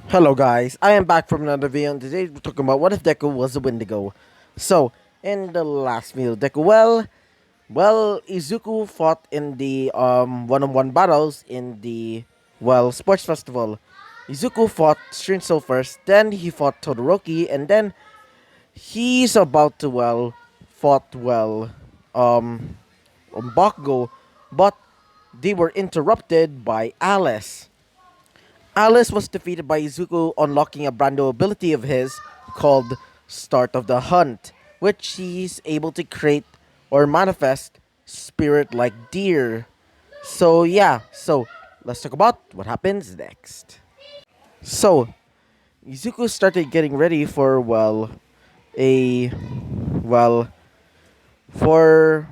Hello guys, I am back from another video and today we're talking about what if Deku was a Wendigo. So, in the last video, Deku, Izuku fought in the one-on-one battles in the sports festival. Izuku fought Shinso first, then he fought Todoroki, and then he's about to fought um Bakugo, but they were interrupted by Alice. Alice was defeated by Izuku, unlocking a brand new ability of his called Start of the Hunt, which he's able to create or manifest spirit like deer. So let's talk about what happens next. So Izuku started getting ready for a well for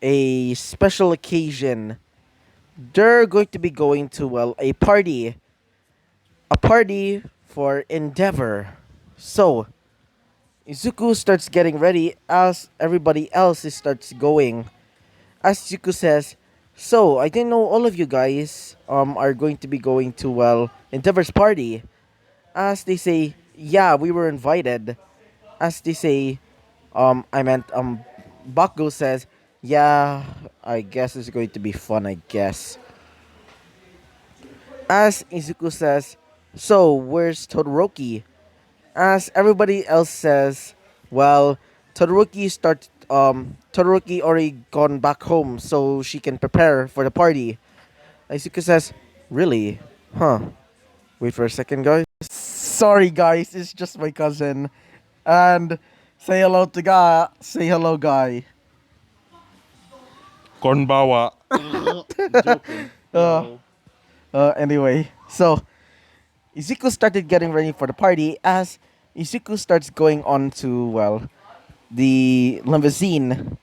a special occasion. They're going to be going to a party for Endeavor. So, Izuku starts getting ready as everybody else starts going. As Izuku says, "So, I didn't know all of you guys are going to be going to Endeavor's party." As they say, "Yeah, we were invited." As they say, I meant Bakugo says, "Yeah, I guess it's going to be fun, I guess." As Izuku says, "So, where's Todoroki?" As everybody else says, well, Todoroki already gone back home so she can prepare for the party. Izuku says, "Really? Huh. Wait for a second, guys. Sorry, guys. It's just my cousin. And say hello to Guy. Say hello, Guy. Konbawa. Joking. Uh, No. anyway, so Izuku started getting ready for the party as Izuku starts going on to, the limousine.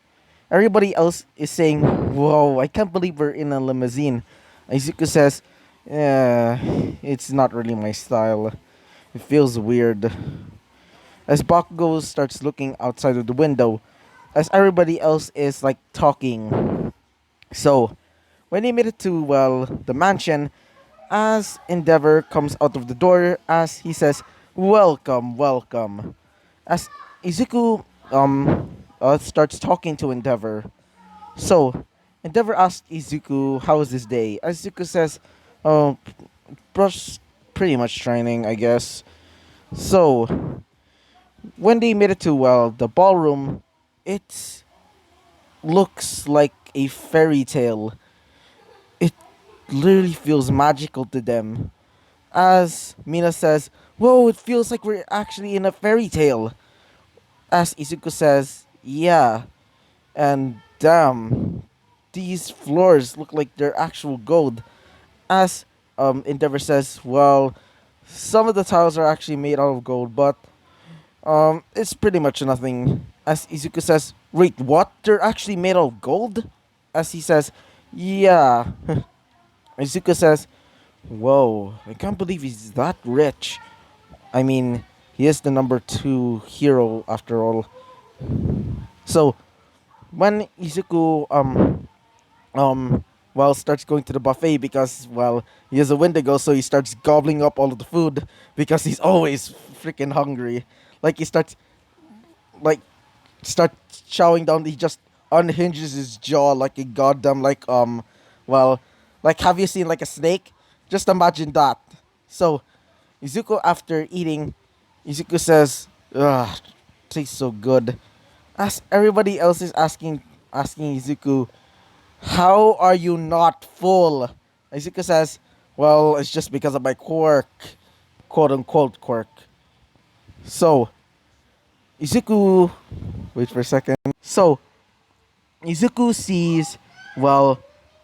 Everybody else is saying, "Whoa, I can't believe we're in a limousine." Izuku says, "Yeah, it's not really my style. It feels weird." As Bakugo starts looking outside of the window, as everybody else is like talking. So, when they made it to, the mansion, as Endeavor comes out of the door, as he says, "Welcome, welcome." As Izuku starts talking to Endeavor. So, Endeavor asks Izuku, "How was his day?" Izuku says, "Oh, brush, pretty much training, I guess." So, when they made it to, the ballroom, it looks like a fairy tale. It literally feels magical to them. As Mina says, "Whoa, it feels like we're actually in a fairy tale." As Izuku says, "Yeah, and damn, these floors look like they're actual gold." As Endeavor says, "Well, some of the tiles are actually made out of gold, but it's pretty much nothing." As Izuku says, "Wait, what? They're actually made out of gold?" As he says, "Yeah." Izuku says, "Whoa, I can't believe he's that rich. I mean, he is the number 2 hero after all." So, when Izuku starts going to the buffet because he is a Wendigo, so he starts gobbling up all of the food because he's always freaking hungry. Like he like start chowing down. He just unhinges his jaw like a goddamn well have you seen like a snake? Just imagine that. So Izuku, after eating, Izuku says, "Ugh, tastes so good." As everybody else is asking Izuku, "How are you not full?" Izuku says, "Well, it's just because of my quirk, quote unquote quirk." So Izuku, wait for a second. So Izuku sees, well,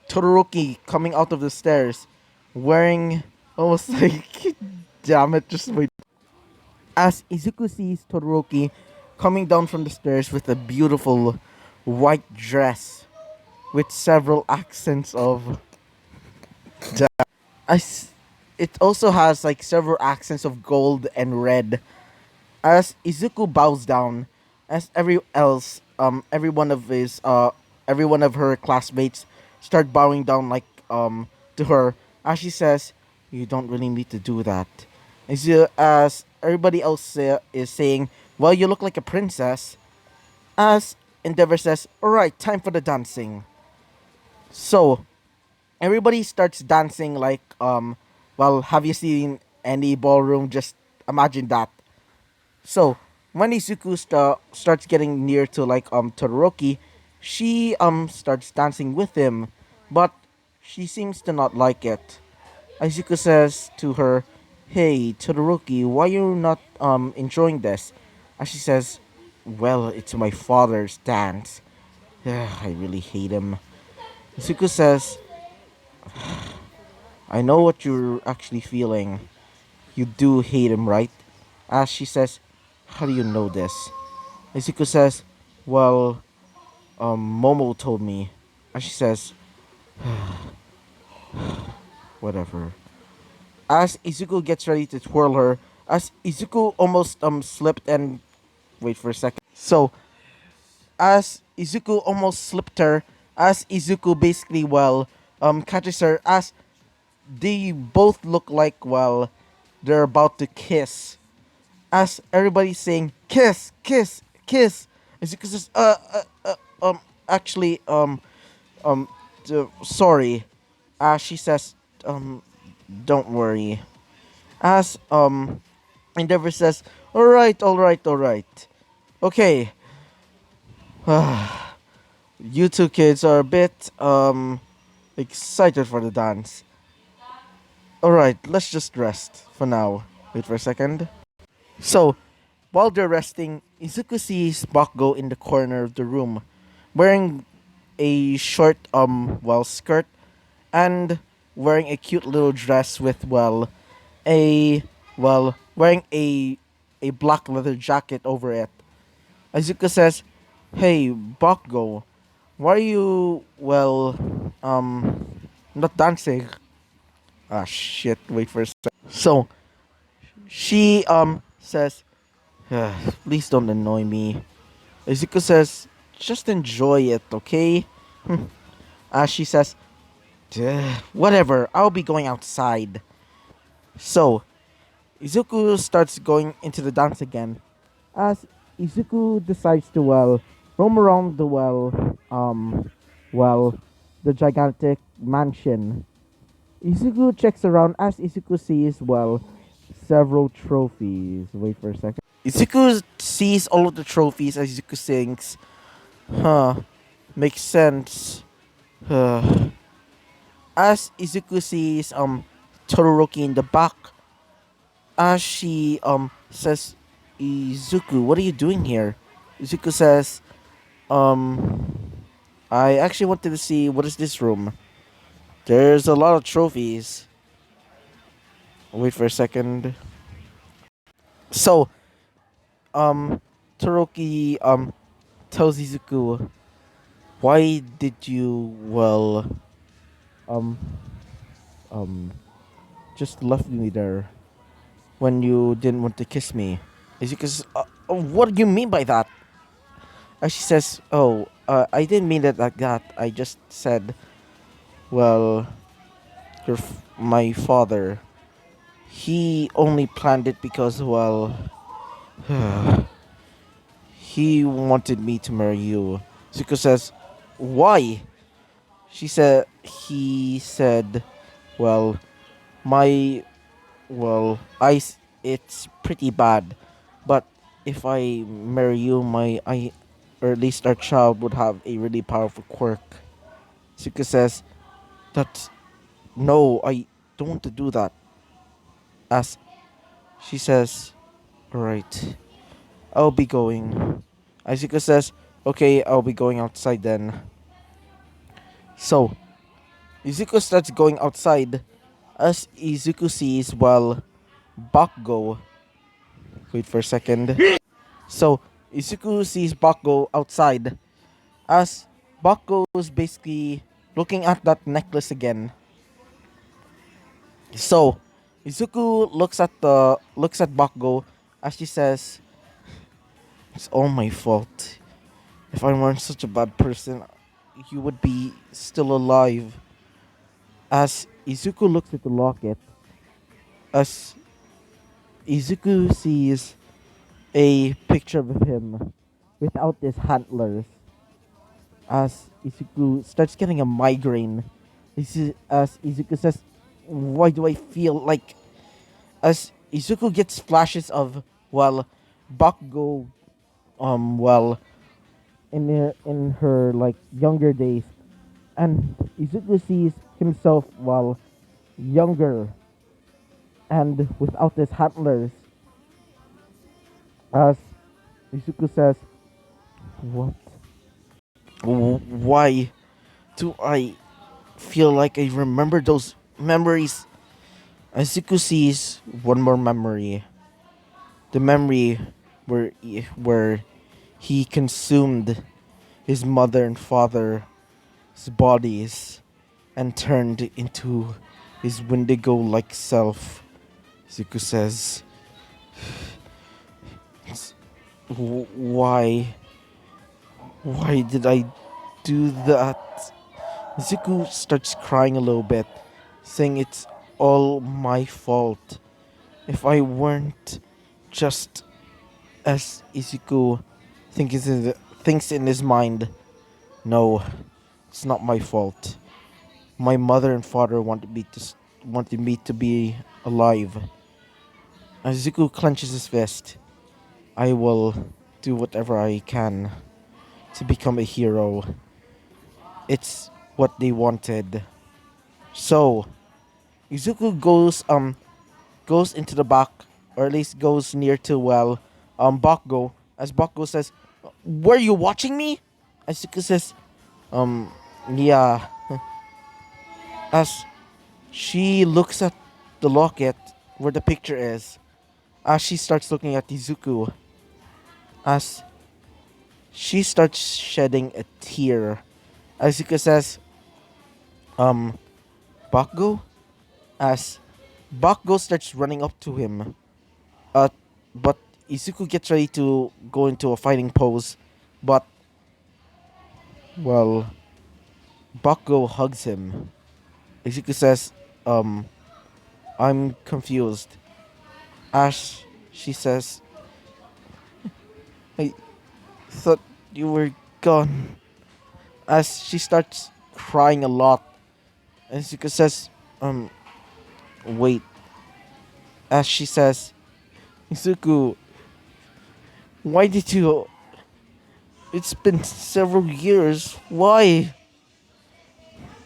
Todoroki coming out of the stairs, wearing almost like, damn it, just wait. As Izuku sees Todoroki coming down from the stairs with a beautiful white dress with several accents of it also has like several accents of gold and red. As Izuku bows down, as every one of her classmates start bowing down to her, as she says, "You don't really need to do that. As everybody else is saying, well, you look like a princess. As Endeavor says, alright, time for the dancing. So, everybody starts dancing like, well, have you seen any ballroom? Just imagine that. So, when Izuku starts getting near to like Todoroki, she starts dancing with him, but she seems to not like it. Izuku says to her, "Hey, Todoroki, why you not enjoying this?" And she says, "Well, it's my father's dance. I really hate him." Izuku says, "I know what you're actually feeling. You do hate him, right?" As she says, "How do you know this?" Izuku says, "Well, Momo told me." And she says, "Whatever." As Izuku gets ready to twirl her, as Izuku almost slipped and wait for a second. So as Izuku almost slipped her, as Izuku basically catches her, as they both look like they're about to kiss. As everybody's saying kiss, kiss, kiss. Izuku says actually sorry. As she says don't worry. As Endeavor says, all right. Okay, you two kids are a bit excited for the dance. Alright, let's just rest for now. Wait for a second. So, while they're resting, Izuku sees Bakugo in the corner of the room, wearing a short skirt and wearing a cute little dress with a wearing a black leather jacket over it. Izuku says, "Hey, Bakugo, why are you not dancing?" Ah shit, wait for a sec. So she says, please don't annoy me. Izuku says, just enjoy it, okay? She says, whatever, I'll be going outside. So Izuku starts going into the dance again. As Izuku decides to roam around the well the gigantic mansion. Izuku checks around as Izuku sees several trophies. Wait for a second. Izuku sees all of the trophies as Izuku thinks, huh, makes sense. As Izuku sees Todoroki in the back, as she says, "Izuku, what are you doing here?" Izuku says, "I actually wanted to see what is this room. There's a lot of trophies." Wait for a second. So, Todoroki tells Izuku, "Why did you um um just left me there when you didn't want to kiss me?" Izuku says, "What do you mean by that?" She says, "Oh, I didn't mean it like that. I just said, well, my father. He only planned it because, he wanted me to marry you." Zuko says, "Why?" He said, well, my, it's pretty bad. But if I marry you, or at least our child would have a really powerful quirk." Zuko says, "That, no, I don't want to do that." As she says, "Alright, I'll be going." Izuku says, "Okay, I'll be going outside then." So, Izuku starts going outside as Izuku sees, Bakugo. Wait for a second. So, Izuku sees Bakugo outside as Bakugo is basically looking at that necklace again. So, Izuku looks at Bakugo as she says, "It's all my fault. If I weren't such a bad person, you would be still alive." As Izuku looks at the locket, as Izuku sees a picture of him without his handlers as Izuku starts getting a migraine. As Izuku says, "Why do I feel like?" As Izuku gets flashes of well, Bakugo, well, in her like younger days, and Izuku sees himself while younger and without his handlers. As Izuku says, "What? Why do I feel like I remember those memories?" Izuku sees one more memory, the memory where he consumed his mother and father's bodies and turned into his wendigo like self. Izuku says, Why? Why did I do that?" Izuku starts crying a little bit, saying it's all my fault. If I weren't just as Izuku thinks in his mind, no, it's not my fault. My mother and father wanted me to be alive. Izuku clenches his fist. I will do whatever I can to become a hero. It's what they wanted. So Izuku goes into the back, or at least goes near to Bakugo. As Bakugo says, "Were you watching me?" Izuku says, um yeah. As she looks at the locket where the picture is, as she starts looking at Izuku, as she starts shedding a tear. Izuku says, um, Bakugo? As Bakugo starts running up to him, uh, but Izuku gets ready to go into a fighting pose, but, well, Bakugo hugs him. Izuku says, um, I'm confused. As she says, I thought you were gone. As she starts crying a lot, Izuku says, wait. As she says, Izuku, why did you? It's been several years. Why?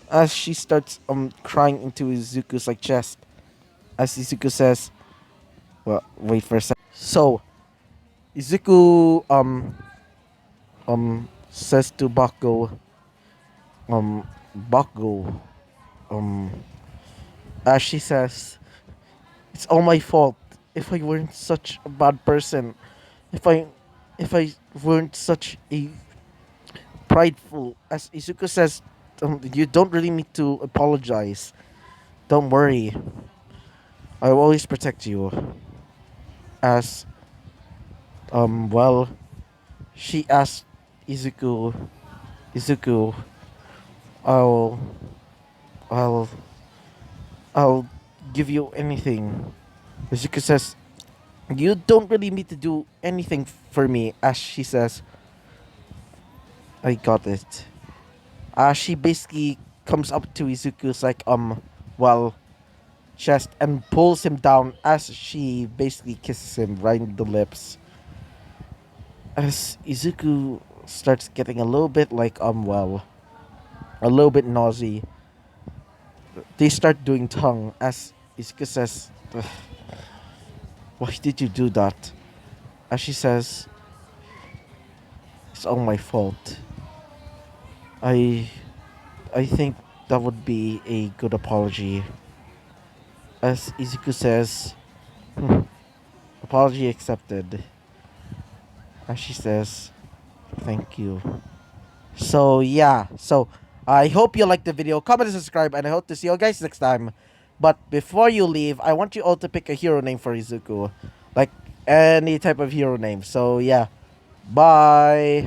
As she starts crying into Izuku's like chest. As Izuku says, well, wait for a sec. So Izuku says to Bakugo, um as she says, it's all my fault. If I weren't such a bad person, if I if I weren't such a prideful, as Izuku says, you don't really need to apologize. Don't worry, I will always protect you. As well, she asked Izuku, Izuku, I'll I'll I'll give you anything. Izuku says, you don't really need to do anything for me. As she says, I got it. She basically comes up to Izuku's like well chest and pulls him down as she basically kisses him right in the lips. As Izuku starts getting a little bit like well, a little bit nauseous, they start doing tongue as Izuku says, "Ugh, why did you do that?" As she says, it's all my fault. I I think that would be a good apology. As Izuku says, "Hmm, apology accepted." As she says, thank you. So yeah, so I hope you liked the video. Comment and subscribe, and I hope to see you guys next time. But before you leave, I want you all to pick a hero name for Izuku, like any type of hero name. So yeah, bye.